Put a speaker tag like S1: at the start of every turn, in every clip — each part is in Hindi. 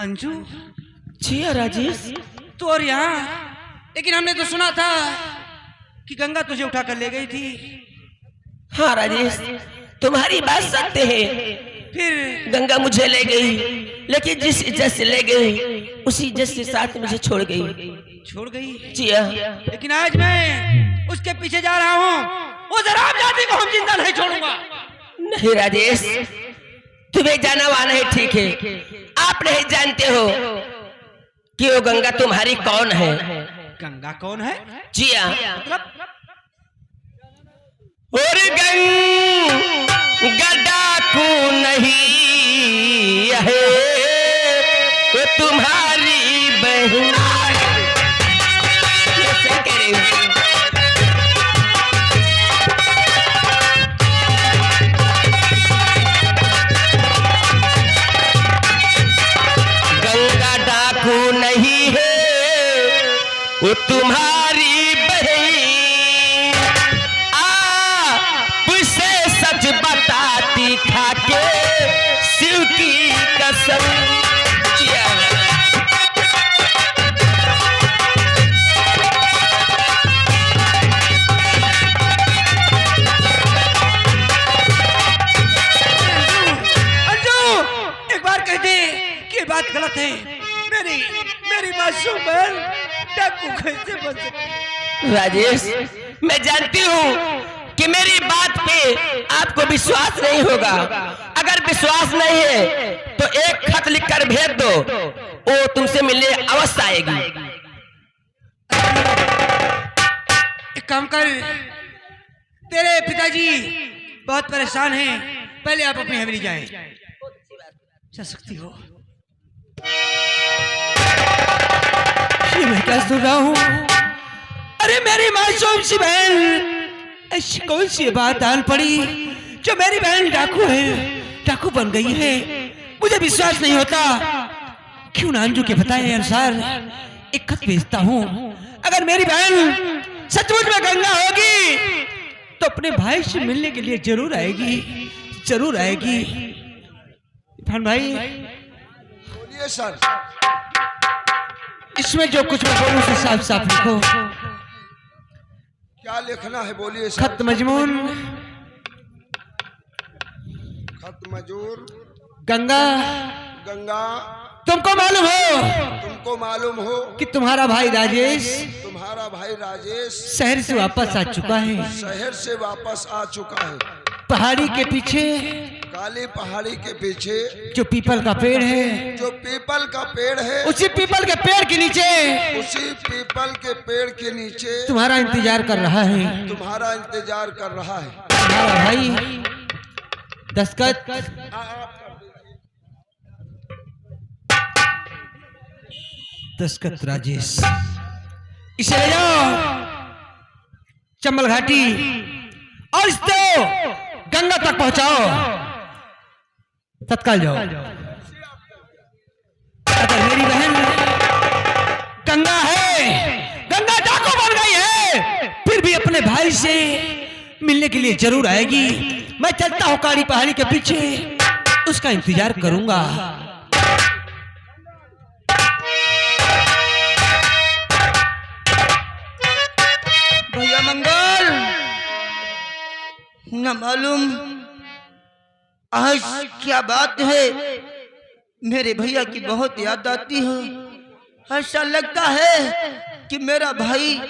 S1: अंजू,
S2: जी राजेश।
S1: तो और यहाँ, लेकिन हमने तो सुना था कि गंगा तुझे उठाकर ले गई थी।
S2: हाँ राजेश, तुम्हारी बात सत्य है।
S1: फिर
S2: गंगा मुझे ले गई, लेकिन जिस इज्जत से ले गई उसी इज्जत के साथ मुझे छोड़ गई।
S1: छोड़ गई?
S2: जी हाँ।
S1: लेकिन आज मैं उसके पीछे जा रहा हूँ। वो जराब जाति को हम जिंदा नहीं छोड़ूंगा।
S2: नहीं राजेश, तुम्हें जाना वाना है, ठीक है। आप नहीं जानते हो कि वो गंगा तुम्हारी कौन है।
S1: गंगा कौन है?
S2: जी हाँ।
S1: मतलब
S2: और गंगा डाकू नहीं है, वो तुम्हारी बहन। ये सही कह रही हूँ। गंगा डाकू नहीं है, वो तुम्हारी बहन। आपसे सच बताती खाके शिव की कसम।
S1: बात गलत है। मेरी मासूम बहन डाकू कैसे बन सकती?
S2: राजेश, मैं जानती हूँ कि मेरी बात पे आपको विश्वास नहीं होगा। अगर विश्वास नहीं है तो एक खत लिखकर भेज दो, वो तुमसे मिलने अवश्य आएगी।
S1: एक काम कर, तेरे पिताजी बहुत परेशान हैं, पहले आप अपनी हवेली जाएं। जा सकती हो। ये मैं क्या सुन रहा हूँ? अरे मेरी मासूम सी बहन, ऐसी कौन सी बात आन पड़ी जो मेरी बहन डाकू है, डाकू बन गई है? मुझे विश्वास नहीं होता। क्यों ना अंजू के बताए अनुसार एक खत भेजता हूँ। अगर मेरी बहन सचमुच में गंगा होगी तो अपने भाई से मिलने के लिए जरूर आएगी, जरूर आएगी। इरफान भाई,
S3: बोलिए सर।
S1: इसमें जो कुछ मैं बोलूं उसे साफ साफ लिखो।
S3: क्या लिखना है बोलिए सर।
S1: खत मजमून,
S3: खत मजूर।
S1: गंगा।
S3: गंगा।
S1: तुमको मालूम हो
S3: कि
S1: तुम्हारा भाई राजेश शहर से वापस आ चुका है।
S3: शहर से वापस आ चुका है।
S1: पहाड़ी के पीछे,
S3: काली पहाड़ी के पीछे
S1: जो पीपल का पेड़ है,
S3: जो पीपल का पेड़ है,
S1: उसी पीपल के पेड़ के नीचे,
S3: उसी पीपल के पेड़ के नीचे
S1: तुम्हारा इंतजार कर रहा है।
S3: तुम्हारा इंतजार कर रहा है
S1: तुम्हारा भाई। दस्तखत दस्तखत राजेश। इसे ले जाओ चंबल घाटी और इसको गंगा तक पहुंचाओ। तत्काल जाओ। अगर मेरी बहन गंगा है, गंगा डाकू बन गई है, फिर भी अपने भाई से मिलने के लिए जरूर आएगी। मैं चलता हूँ काली पहाड़ी के पीछे, उसका इंतजार करूंगा।
S4: भैया मंगल, न मालूम आज क्या बात है, मेरे भैया की बहुत याद आती है। ऐसा लगता है कि मेरा भाई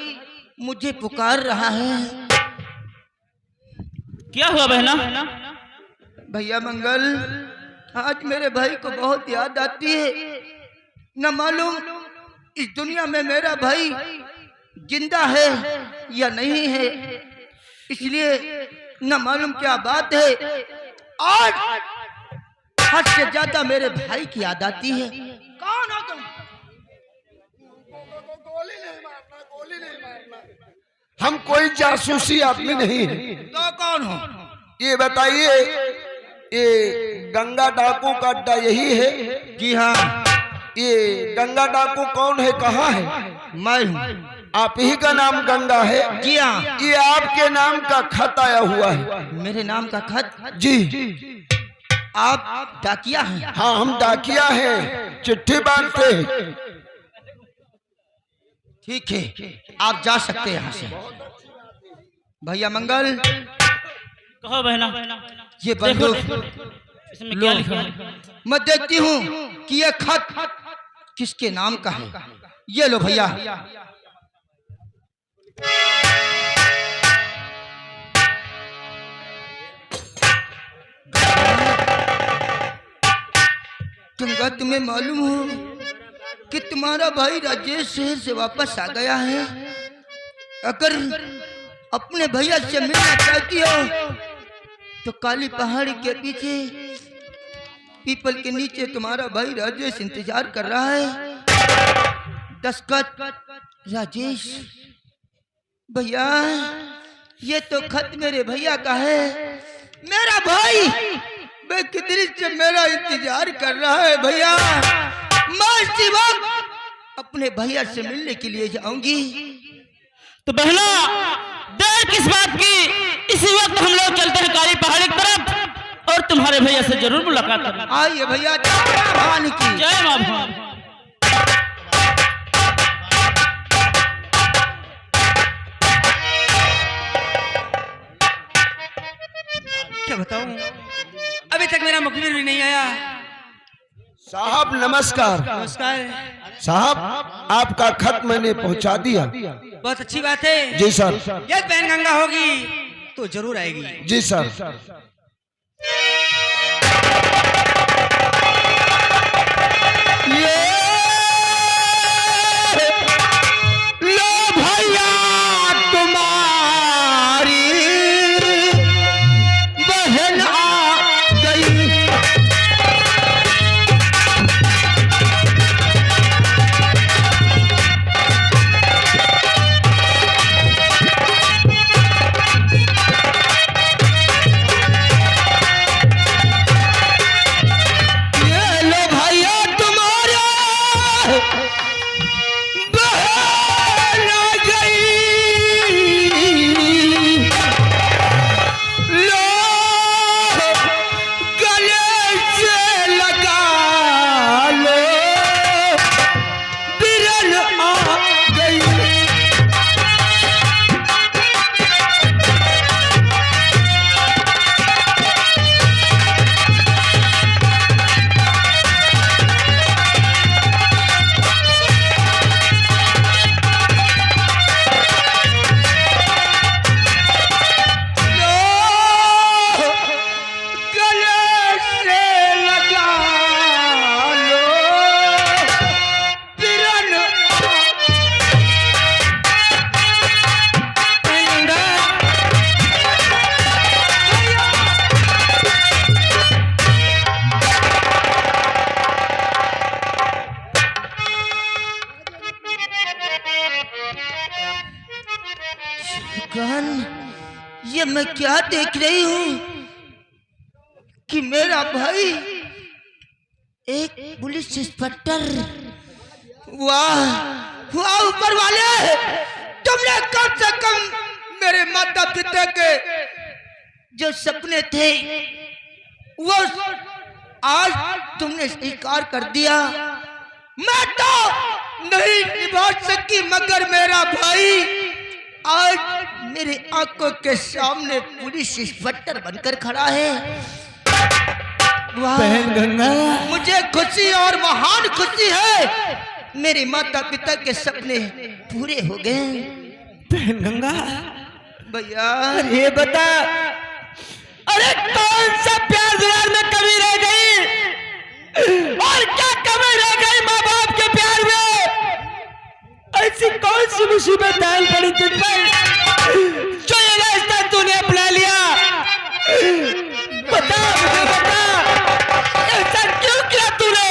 S4: मुझे पुकार रहा है।
S5: क्या हुआ बहना?
S4: भैया मंगल, आज मेरे भाई को बहुत याद आती है। न मालूम इस दुनिया में मेरा भाई जिंदा है या नहीं है, इसलिए न मालूम क्या बात है, आज हद से ज्यादा मेरे भाई की याद आती है। कौन हो तुम?
S3: गोली नहीं मारना, गोली नहीं मारना। हम कोई जासूसी आदमी नहीं है।
S4: तो कौन हो?
S3: ये बताइए, ये गंगा डाकू का अड्डा यही है?
S4: जी हाँ।
S3: ये गंगा डाकू कौन है, कहाँ है?
S4: मैं हूँ।
S3: आप ही का नाम गंगा है?
S4: जी हाँ।
S3: ये आपके नाम का खत आया हुआ है।
S4: मेरे नाम का खत?
S3: जी।
S4: आप डाकिया हैं?
S3: हाँ, हम डाकिया हैं, चिट्ठी बांटते हैं।
S4: ठीक है, आप जा सकते हैं यहाँ से। भैया मंगल,
S1: कहो बहना,
S4: ये बंदूक
S1: इसमें क्या लिखा है?
S4: मैं देखती हूँ कि ये खत किसके नाम का है। ये लो भैया। गंगा, तुम्हें मालूम हो कि तुम्हारा भाई राजेश शहर से वापस आ गया है? अगर अपने भैया से मिलना चाहती हो तो काली पहाड़ी के पीछे पीपल के नीचे तुम्हारा भाई राजेश इंतजार कर रहा है। दस्तखत राजेश। भैया, ये तो खत मेरे भैया का है। मेरा भाई बेकदरी से मेरा इंतजार कर रहा है। भैया, मैं इसी वक्त अपने भैया से मिलने के लिए जाऊंगी।
S1: तो बहना, देर किस बात की? इसी वक्त हम लोग चलते हैं काली पहाड़ी की तरफ और तुम्हारे भैया से जरूर मुलाकात करेंगे।
S4: आइए भैया, जय मां भवानी की।
S1: जय मां भवानी। क्या बताऊं, अभी तक मेरा मुखबिर भी नहीं आया।
S3: साहब नमस्कार।
S1: नमस्कार
S3: साहब, आपका खत मैंने पहुंचा दिया।
S1: बहुत अच्छी बात है।
S3: जी सर।
S1: यह बहन गंगा होगी तो जरूर आएगी।
S3: जी सर।
S2: ये लो भैया तुम्हारी बहन आ गई।
S4: गगन, ये मैं क्या देख रही हूँ कि मेरा भाई एक पुलिस इंस्पेक्टर। वाह वाह, ऊपर वाले, तुमने कम से कम मेरे माता पिता के जो सपने थे वो आज तुमने स्वीकार कर दिया। मैं तो नहीं निभा सकी, मगर मेरा भाई आज मेरे आंखों के सामने पुलिस इंस्पेक्टर बनकर खड़ा है।
S1: बहन गंगा,
S4: मुझे खुशी और महान खुशी है, मेरे माता पिता के सपने पूरे हो गए।
S1: बहन गंगा,
S4: भैया
S1: ये बता, अरे कौन सा प्यार दुलार में कमी रह गई और क्या कमी रह गई माँ बाप के प्यार में? ऐसी कौन सी मुसीबत डाल पड़ी तुझ पर जो ये रास्ता तूने अपना लिया? बता मुझे, बता, ऐसा क्यों किया तूने?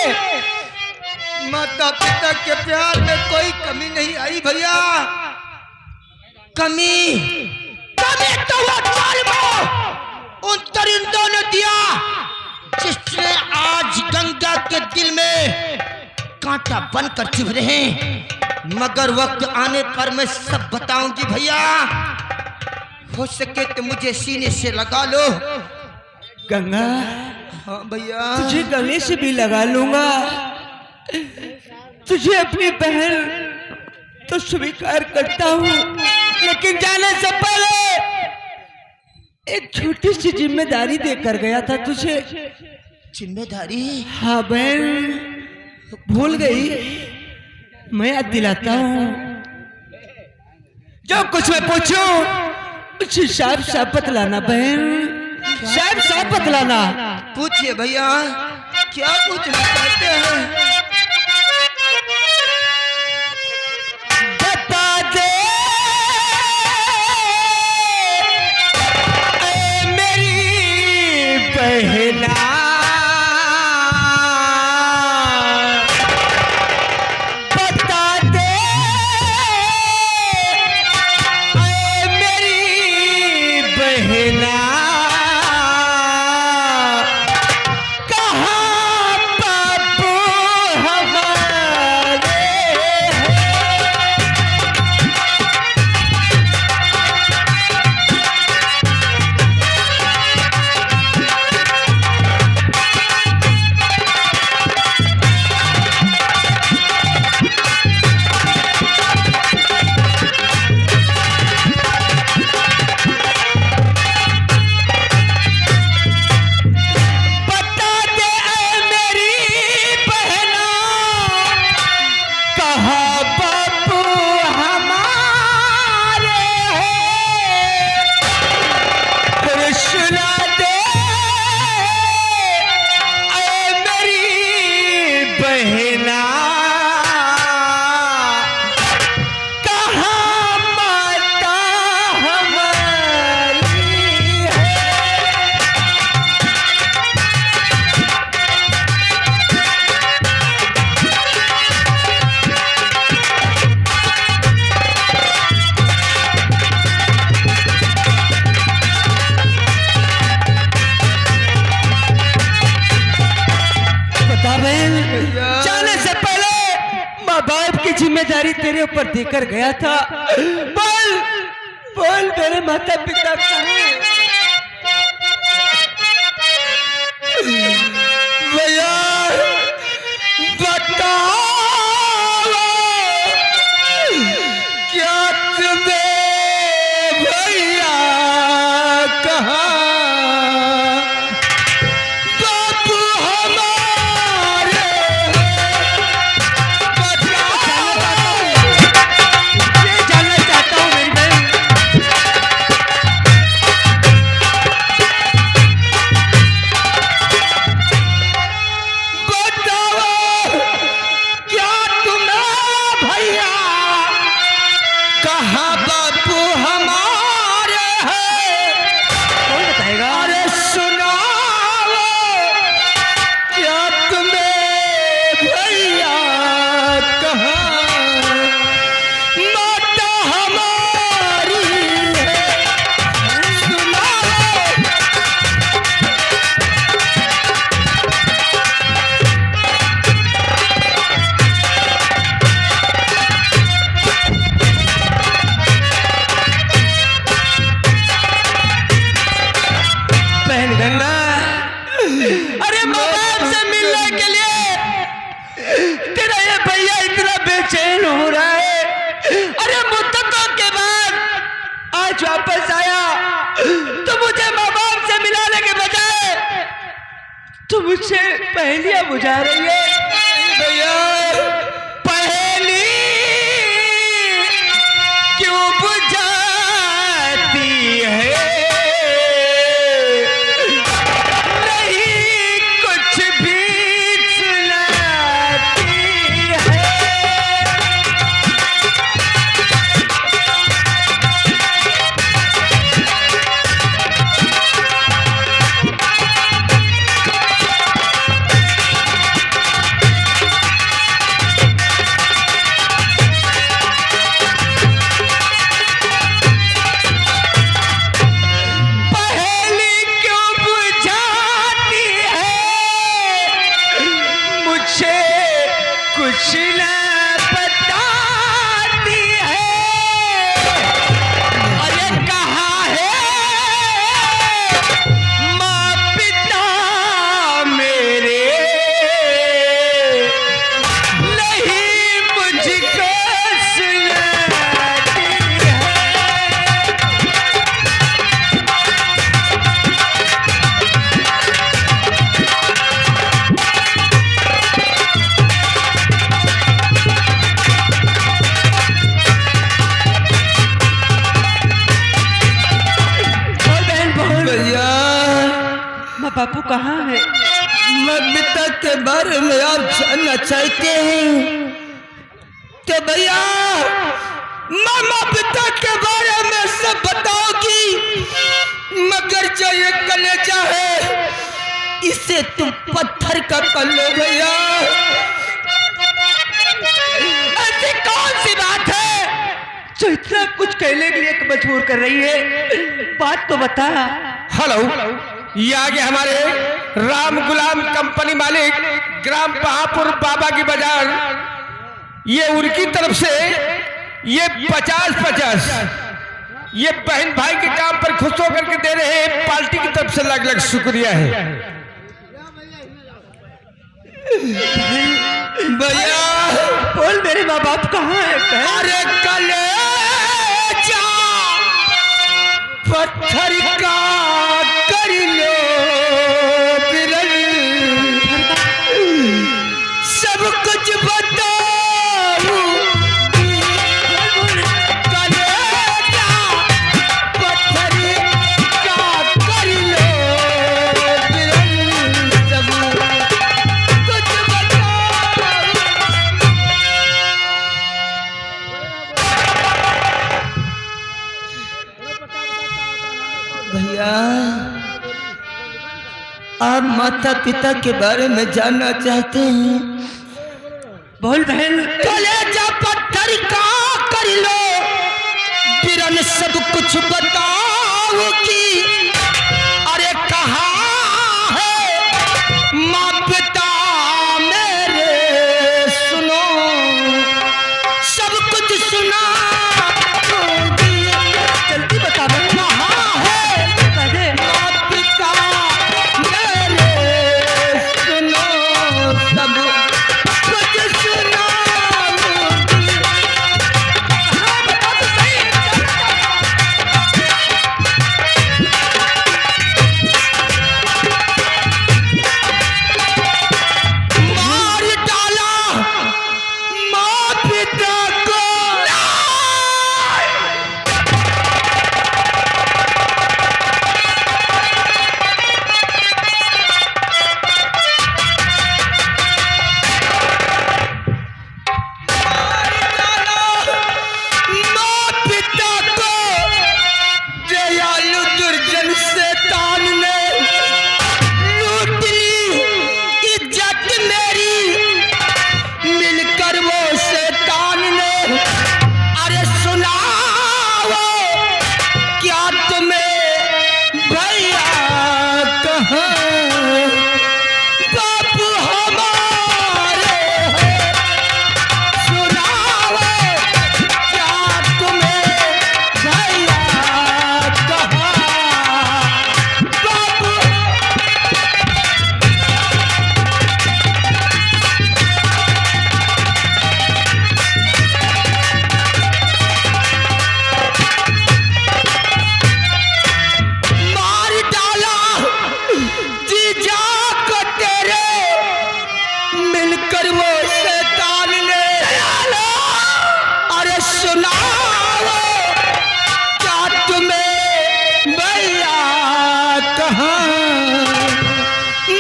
S4: माता पिता के प्यार में कोई कमी नहीं आई भैया। कमी तो वो जालिमों उन दरिंदों ने दिया जिसने आज गंगा के दिल में कांटा बनकर चुभ रहे। मगर वक्त आने पर मैं सब बताऊंगी भैया। हो सके तो मुझे सीने से लगा लो।
S1: गंगा,
S4: हाँ भैया।
S1: तुझे गले से भी लगा लूंगा, तुझे अपनी बहन तो स्वीकार करता हूँ, लेकिन जाने से पहले एक छोटी सी जिम्मेदारी देकर गया था तुझे।
S4: जिम्मेदारी?
S1: हाँ बहन, भूल गई? मैं याद दिलाता हूँ। जो कुछ मैं पूछूं उसे साफ साफ बतलाना बहन, साफ साफ बतलाना।
S4: पूछिए भैया, क्या पूछना चाहते हैं?
S1: बता दे ऐ मेरी बहना, बता दे ऐ मेरी बहना, कहाँ बापू हमारे बता दे ऐ मेरी बहना, कहाँ बापू हमारे हैं। फिर सुना दे ऐ मेरी बहना, कहाँ माता हमारी है। बता बहन, जाने से पहले माँ बाप की जिम्मेदारी तेरे ऊपर देकर गया था। बोल बोल मेरे माता पिता कहाँ हैं? भैया बताओ, क्या तुम्हें भैया कहाँ बापू हमारे ये जानना चाहता हूँ मेरी बहन। बताओ, क्या तुम्हें भैया कहाँ बापू हमारे हैं? कौन बताएगा? अरे सुनाओ, क्या तुम्हें भैया कहाँ माता हमारी है? सुनाओ। बहन गंगा, अरे माँ बाप से मिलने के लिए तेरा ये भैया इतना बेचैन हो रहा है। अरे मुद्दतों के बाद आज वापस आया तो मुझे माँ बाप से मिलाने के बजाय तू मुझसे पहेलियां बुझा रही है। भैया पहेली क्यों बुझाती है? नहीं कुछ भी सुनाती है। बापू कहाँ है?
S4: मैं पिता के बारे में आप जानना चाहते हैं तो भैया मामा पिता के बारे में सब बताओगी, मगर जो ये कलेजा है इसे तुम पत्थर का कर लो भैया।
S1: ऐसी कौन सी बात है जो इतना कुछ कहने के लिए मजबूर कर रही है? बात तो बता।
S2: हेलो, ये आगे हमारे राम गुलाम कंपनी मालिक ग्राम पहापुर बाबा की बाजार, ये उनकी तरफ से ये 50-50 ये बहन भाई के काम पर खुश होकर के दे रहे हैं। पार्टी की तरफ से लग लग शुक्रिया है
S4: भैया।
S1: बोल मेरे माँ बाप कहाँ है?
S4: अरे कलेजा पत्थर का कर लो बिरल, सब कुछ बताओ। कलेजा पत्थर का कर लो बिरल, सब कुछ बताओ। भैया आप माता पिता के बारे में जानना चाहते हैं?
S1: बोल बहन।
S4: कलेजा पत्थर का कर लो बिरन, सब कुछ बताओ कि अरे कहाँ है माँ पिता मेरे, सुनो सब कुछ सुना।
S1: जल्दी बता बहन।
S4: कहाँ है
S1: कैसे?
S4: माँ पिता मेरे, सुनो सब कुछ सुना।
S1: हाँ, बता तो सही।
S4: मार डाला माँ पिता को। माँ पिता को दयालु दुर्जन शैतान ने लूट ली इज्जत मेरी, मिलकर वो शैतान ने अरे सुनाओ क्या तुम्हें भैया कहाँ बापू हमारे हैं, सुनाओ क्या तुम्हें भैया कहाँ बापू। मार डाला जीजा को तेरे, मिलकर वो शैतान ने अरे सुनाओ क्या तुम्हें भैया कहाँ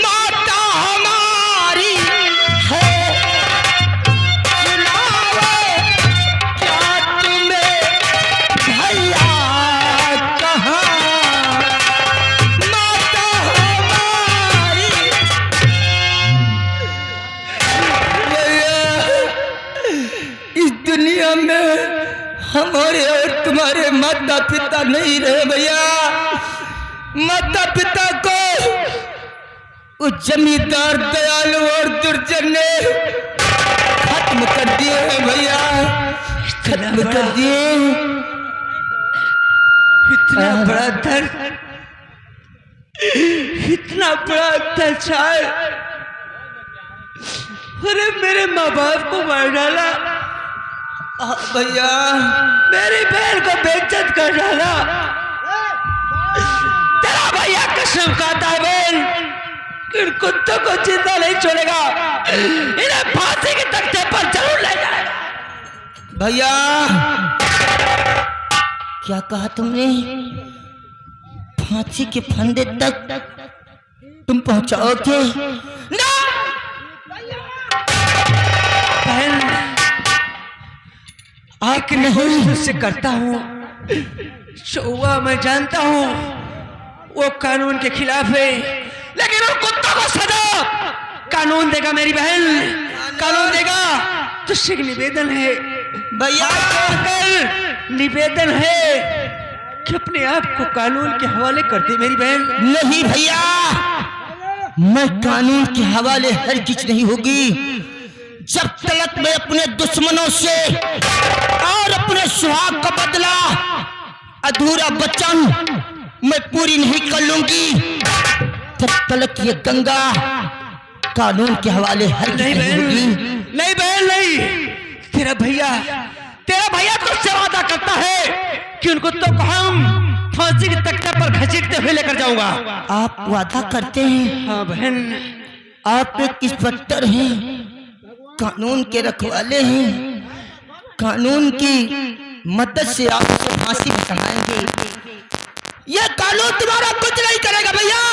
S4: माता हमारी है, सुनाओ क्या तुम्हें भैया कहाँ माता हमारी। भैया इस दुनिया में हमारे और तुम्हारे माता पिता नहीं रहे भैया। माता पिता को उस जमींदार दयालु और दुर्जन ने खत्म कर दिए हैं भैया, खत्म कर दिए।
S1: इतना बड़ा दर्द, इतना बड़ा अत्याचार, अरे मेरे माँ बाप को मार डाला,
S4: भैया
S1: मेरी बहन को बेइज्जत कर डाला। तेरा भैया कसम खाता है बहन कि इन कुत्तों को जिंदा नहीं छोड़ेगा, इन्हें फांसी के तख्ते पर जरूर ले जाएगा।
S4: भैया क्या कहा तुमने? फांसी के फंदे तक तुम पहुंचाओगे?
S2: ना
S1: बहन, आके नहीं मुझसे करता हूँ, हुआ मैं जानता हूँ वो कानून के खिलाफ है, लेकिन उन कुत्तों को सजा कानून देगा मेरी बहन, कानून देगा। तुझसे एक निवेदन है
S4: भैया,
S1: निवेदन है कि अपने आप को कानून के हवाले कर दे मेरी बहन।
S4: नहीं भैया, मैं कानून के हवाले हर चीज नहीं होगी जब तक मैं अपने दुश्मनों से और अपने सुहाग का बदला अधूरा वचन मैं पूरी नहीं कर लूंगी, तब तक ये गंगा कानून के हवाले हर
S1: नहीं
S4: नहीं
S1: बहन,
S4: होगी।
S1: नहीं बहन, नहीं। तेरा भैया तुझसे वादा करता है कि उनको तो हम फांसी के तख्ते पर घसीटते हुए लेकर जाऊंगा।
S4: आप वादा करते हैं?
S1: हाँ बहन,
S4: आप एक इंस्पेक्टर हैं, कानून के रखवाले हैं, कानून की मदद से आपको फांसी कराएंगे। यह कानून तुम्हारा कुछ नहीं करेगा भैया।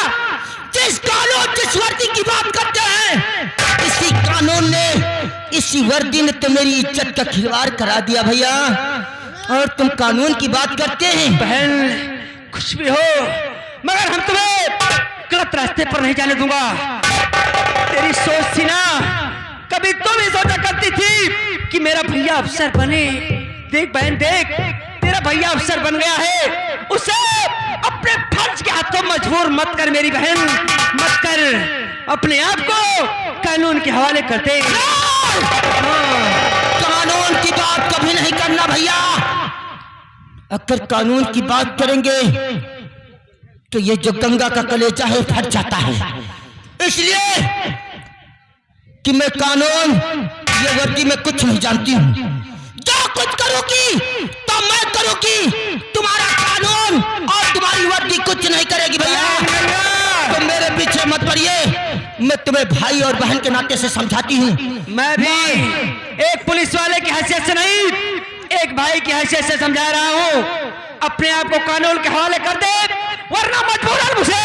S4: जिस कानून, जिस वर्दी की बात करते हैं, इसी कानून ने, इसी वर्दी ने तो मेरी इज्जत का खिलवाड़ करा दिया भैया, और तुम कानून की बात करते हैं।
S1: बहन कुछ भी हो, मगर हम तुम्हें गलत रास्ते पर नहीं जाने दूंगा। तेरी सोच थी ना, कभी तुम ही सोचा करती थी कि मेरा भैया अफसर बने। देख बहन देख, तेरा भैया अफसर बन गया है, उसे अपने फर्ज के हाथों मजबूर मत कर मेरी बहन, मत कर। अपने आप को कानून के हवाले कर दे।
S4: कानून की बात कभी नहीं करना भैया। अगर कानून की बात करेंगे तो ये जो गंगा का कलेजा है फट जाता है, इसलिए कि मैं कानून, ये वर्दी में कुछ नहीं जानती हूँ। जो कुछ करूंगी तो मैं करूंगी, तुम्हारा कानून और तुम्हारी वर्दी कुछ नहीं करेगी भैया। तुम मेरे पीछे मत पड़िए, मैं तुम्हें भाई और बहन के नाते से समझाती हूँ।
S1: मैं भी एक पुलिस वाले की हैसियत से नहीं, एक भाई की हैसियत से समझा रहा हूँ। अपने आप को कानून के हवाले कर दे, वरना मजबूरन मुझे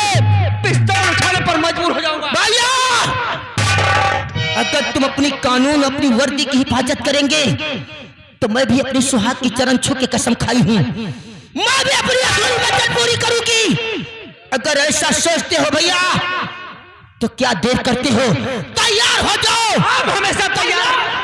S1: पिस्तौल उठाने पर मजबूर हो जाऊंगा।
S4: भैया, अगर तुम अपनी कानून, अपनी वर्दी की हिफाजत करेंगे तो मैं भी अपनी सुहाग की चरण छू के कसम खाई हूँ, मैं भी अपनी अधूरी वचन पूरी करूंगी। अगर ऐसा सोचते हो भैया तो क्या देर करते हो, तैयार हो जाओ।
S1: हम हमेशा तैयार।